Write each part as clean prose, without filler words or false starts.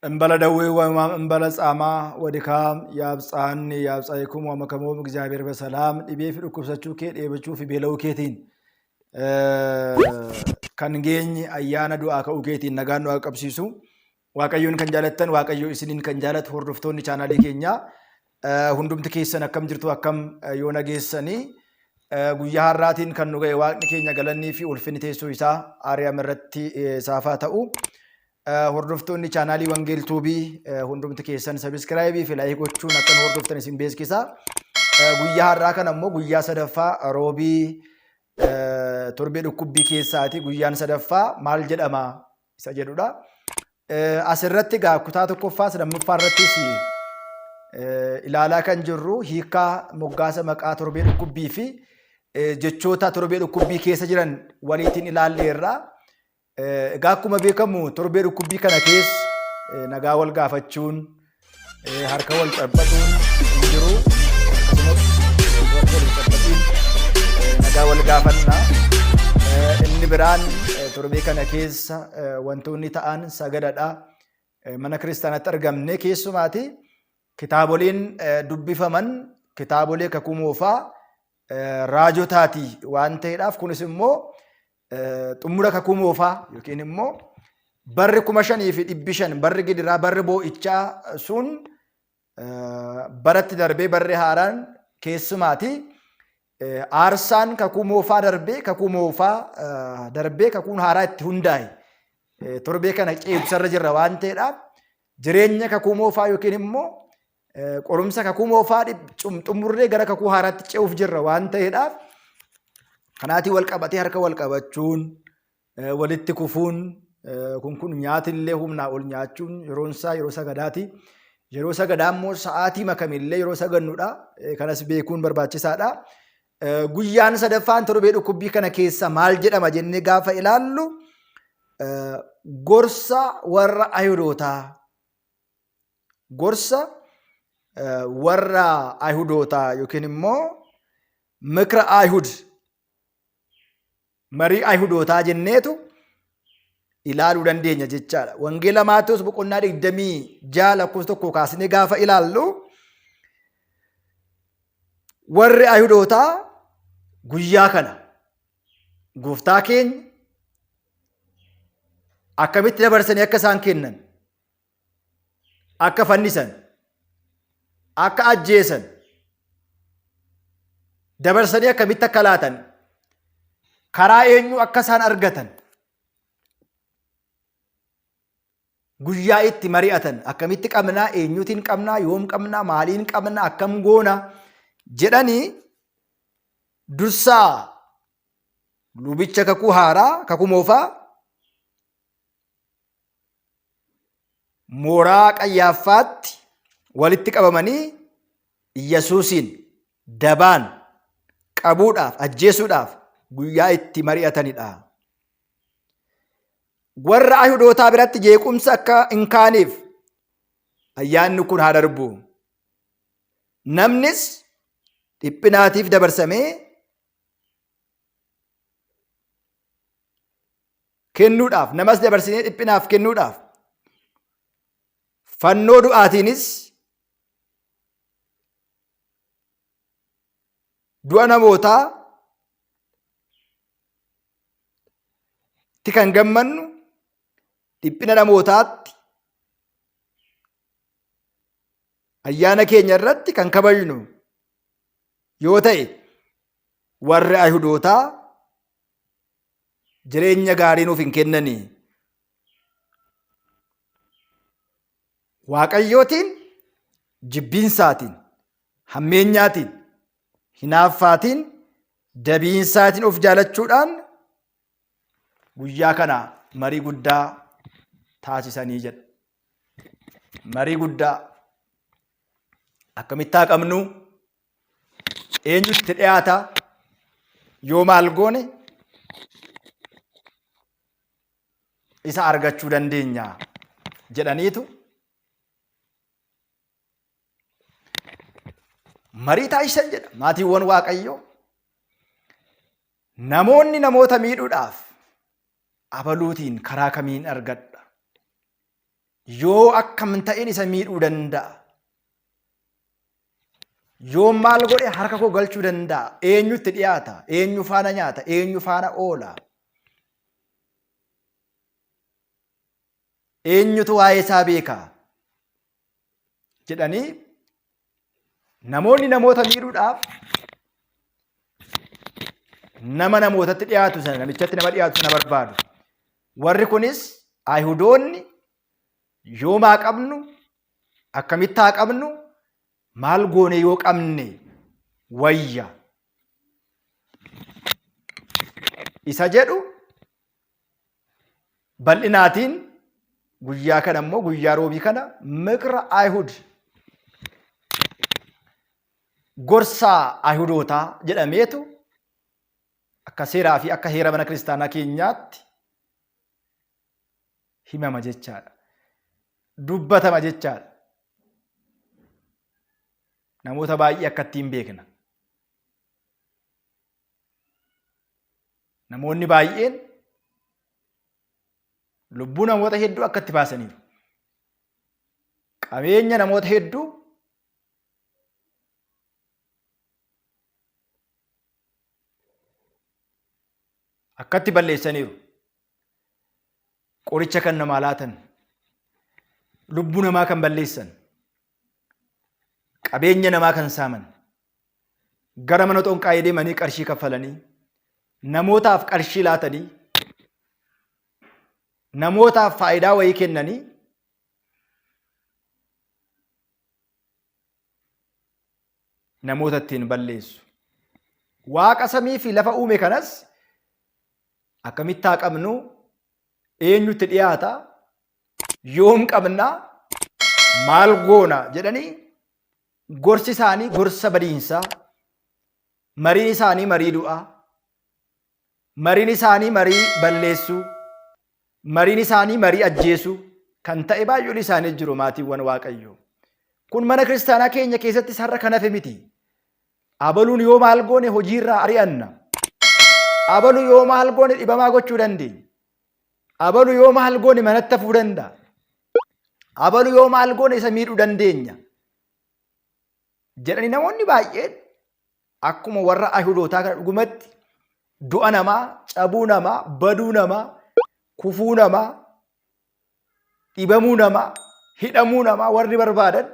እንበለ ደዌ ወእንበለ ጻማ ወድካም ያብጻኒ ያብጻይኩም ወመከሞም እግዚአብሔር በሰላም ዲቤ ፍዱኩብሰቹ ኬ ዴበቹ ፊቤለው ኬቲን ከንጌኝ አያና ዱአ ከኡኬቲን ነጋኑ አቀብሲሱ waaqayyoon kan jaalattan waaqayyo isiniin kan jaalat hordoftoonni chaanaalii keenya hundumti keessan akkam jirtu akkam yoo nageessanii guyyaa har'aatiin kan nu ga'e waaqni keenya galannii fi ulfinni teessoo isaa aariyaam irratti saafaa ta'u hordoftoonni chaanaalii Wangeel Tuubii hundumti keessan sabiskiraayibii fi laayik gochuun akka nu hordoftan isin beeksisa. Guyyaa har'aa kan ammoo guyyaa sadaffaa roobii torbee dhukkubbii keessaati. Guyyaan sadaffaa maal jedhama isa jedhudha. Asirratti gaa kutaa tokkoffaa lammaffaa irrattis ilaalaa kan jirru hiikaa moggaasa maqaa torbee dhukkubbii fi jechoota torbee dhukkubbii keessa jiran waliitiin ilaalleerra. Egaa akkuma beekamu torbee dhukkubbii kana keessa nagaa wal gaafachuun harka wal qabatuun jiru. Nagaa wal gaafannaa inni biraan torbee kana keessa wantoonni ta'an sagadadha. Mana kiristaanatti argamne keessumaati kitaaboleen dubbifaman kitaabolee kakuu moofaa raajotaati waan ta'eedhaaf kunis immoo xumura kakuu moofaa yookiin immoo barri 5,500 barri gidiraa barri boo'ichaa sun baratti darbee barri haaraan keessumaati aarsaan kakuu moofaa darbee kakuun haaraa itti hundaa'e torbee kana ceebsarra jirra waan ta'eedhaaf jireenya kakuu moofaa yookiin immoo qorumsa kakuu moofaa xumurree gara kakuu haaraatti ce'uuf jirra waan ta'eedhaaf kanaatii wal qabatee harka wal qabachuun walitti kufuun kun nyaatillee humnaa ol nyaachuun yeroonsaa yeroo sagadaati. Yeroo sagadaa immoo sa'aatii makamillee yeroo sagannuudha. Kanas beekuun barbaachisaadha. Guyyaan sadaffaan torbee dhukkubbii kana keessa maal jedhama jennee gaafa ilaallu gorsa warra Ayihudootaa. Gorsa warra Ayihudootaa yookiin immoo mikra Ayihud marii Ayihudootaa jenneetu ilaaluu dandeenya jechaadha. Wangeela Maatewos boqonnaa 26 lakkoofsa 1 kaasnee gaafa ilaallu warri Ayihudootaa guyyaa kana gooftaa keenya akkamitti dabarsanii akka isaan kennan, akka fannisan, akka ajjeesan, dabarsanii akkamitti akka laatan, karaa eenyu akka isaan argatan, guyyaa itti mari'atan, akkamitti qabnaa, eenyutiin qabnaa, yoom qabnaa, maaliin qabnaa, akkam goona jedhanii dursaa lubicha kakuu haaraa kakuu moofaa mooraa Qayyaaffaatti walitti qabamanii Iyyesuusin dabaan qabuudhaaf ajjeesuudhaaf guyyaa itti mari'atanidha. Warra Ayihudootaa biratti jeequmsa akka hin kaaneef ayyaanni kun haa darbu. Namnis dhiphinaatiif dabarsamee kennuudhaaf, namas dabarsinee dhiphinaaf kennuudhaaf, fannoo du'aatiinis du'a namootaa itti kan gammannu, dhiphina namootaatti ayyaana keenya irratti kan kabajnu yoo ta'e warri Ayihudootaa jireenya gaarii nuuf hin kennanii. Waaqayyootiin jibbiinsaatiin, hammeenyaatiin, hinaaffaatiin, dabiinsaatiin of jaalachuudhaan guyyaa kana marii guddaa taasisanii jedha. Marii guddaa akkamitti haa qabnu? Eenyutti dhiyaata? Yoo maal goone isa argachuu dandeenya jedhaniitu marii taasisan jedha maatiiwwan Waaqayyoo. Namoonni namoota miidhuudhaaf abaluutiin karaa kamiin argadha? Yoo akkam ta'in isa miidhuu danda'a? Yoo maal godhe harka koo galchuu danda'a? Eenyutti dhiyaata? Eenyu faana nyaata? Eenyu faana oola? Eenyutu waa'ee isaa beeka? Jedhanii namoonni namoota miidhuudhaaf nama namootatti dhiyaatu sana namichatti nama dhiyaatu sana barbaadu. Warri kunis Ayihudoonni yoo maa qabnu akkamitti haa qabnu maal goone yoo qabne wayya isa jedhu bal'inaatiin guyyaa kana immoo guyyaa roobii kana mikra Ayihud gorsaa Ayihudootaa jedhameetu akka seeraa fi akka heera mana kiristaanaa keenyaatti himama jechaadha. Dubbatama jechaadha. Namoota baay'ee akka ittiin beekna. Namoonni baay'een lubbuu namoota hedduu akka itti baasaniiru. Qabeenya namoota hedduu akka itti balleessaniiru. Qoricha kan namaa laatan, lubbuu namaa kan balleessan, qabeenya namaa kan saaman, gara mana xonqaayee deemanii qarshii kaffalanii, namootaaf qarshii laatanii, namootaaf faayidaa wayii kennanii, namoota ittiin balleessu. Waaqa samii fi lafa uume kanas akkamitti haa qabnu? Eenyutti dhiyaata? Yoom qabnaa? Maal goona? Jedhanii gorsi isaanii gorsa badiinsaa, mariin isaanii marii du'aa, mariin isaanii marii balleessuu, mariin isaanii marii ajjeesuu kan ta'e baay'een isaanii jiru maatiiwwan Waaqayyoo. Kun mana kiristaanaa keenya keessatti sarara kan hafe miti. Abaluun yoo maal goone hojiirraa ari'anna. Abaluu yoo maal goone dhibamaa gochuu dandeenya. Abaluu yoo maal goone manatti hafuu danda'a. Abaluu yoo maal goone isa miidhuu dandeenya. Jedhanii namoonni baay'een akkuma warra Ayihudootaa kana dhugumatti du'a namaa, cabuu namaa, baduu namaa, kufuu namaa, dhibamuu namaa, hidhamuu namaa warri barbaadan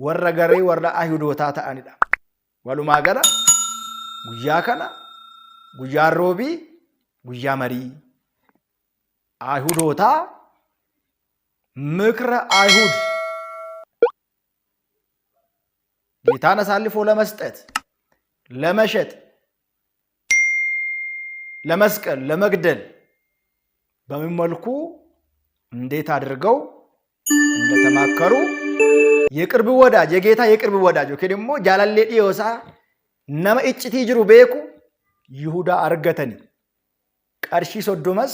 warra garee warra Ayihudootaa ta'anidha. Walumaa gala guyyaa kana guyyaa roobii guyyaa marii Ayihudootaa ምክረ አይሁድ ጌታን አሳልፎ ለመስጠት ለመሸጥ ለመስቀል ለመግደል በምን መልኩ እንዴት አድርገው እንደተማከሩ የቅርብ ወዳጅ የጌታ የቅርብ ወዳጅ ከደሞ ጃላሌ ዲዮሳ ነመ እጭቲ ጅሩ ቤኩ ይሁዳ አርገተኒ ቀርሺ ሶዶመስ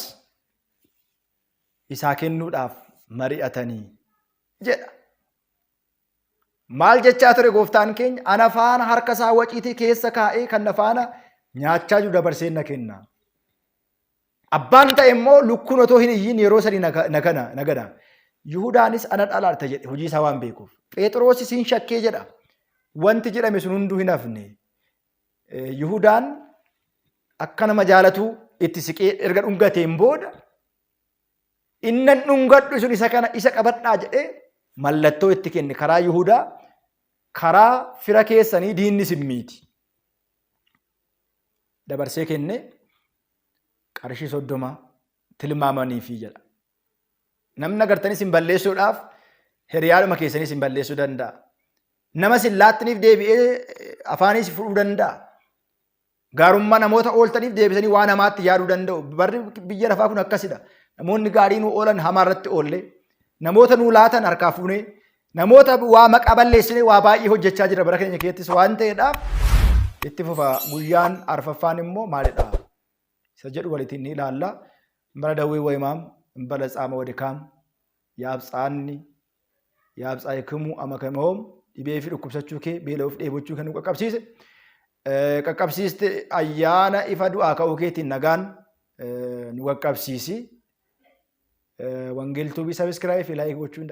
ኢሳከኑዳፍ mari'atanii jedha. Maal jechaa ture gooftaan keenya? Ana faana harka isaa waciitii keessa kaa'ee kan na faana nyaachaa jiru dabarsee na kenna. Abbaan ta'e immoo lukkuun otoo hin iyyiin yeroo sadii na gada. Yihudaanis ana dhalaata jedhe hojii isaa waan beekuuf. Phexros isiin shakkee jedha. Wanti jedhame sun hunduu hin hafne. Yihudaan akka nama jaalatu itti siqee erga dhungateen booda innan dhungadhu sun isa kana isa qabadhaa jedhee mallattoo itti kenne karaa Yihudaa karaa fira keessanii diinni simmiiti. Dabarsee kenne qarshii 30 tilmaamaniifi jedha. Namni agartanii sin balleessuudhaaf hiriyaadhuma keessanii sin balleessuu danda'a. Nama sin laattaniif deebi'ee afaanis fudhuu danda'a. Gaarummaa namoota ooltaniif deebisanii waan namaatti yaaduu danda'u. Barri biyya lafaa kun akkasidha. Namoonni gaarii nu oolan hamaa irratti oolle, namoota nu laatan harkaa fuunee, namoota waa maqaa balleessinee waa baay'ee hojjechaa jira bara keenya keessattis waan ta'eedhaaf itti fufa. Guyyaan arfaffaan immoo maalidha? Isa jedhu walitti ni ilaalla. Bara dawwee wayimaam bala tsaama wadikaam yaabtsaanni yaabtsaa hikimu amakamahoom dhibee fi dhukkubsachuu kee beela of dheebochuu kan nu qaqqabsiise. Qaqqabsiiste ayyaana ifa du'aa ka'uu keetiin nagaan nu qaqqabsiisi. Wangeeltuu sabiskiraayib fi laayik gochuun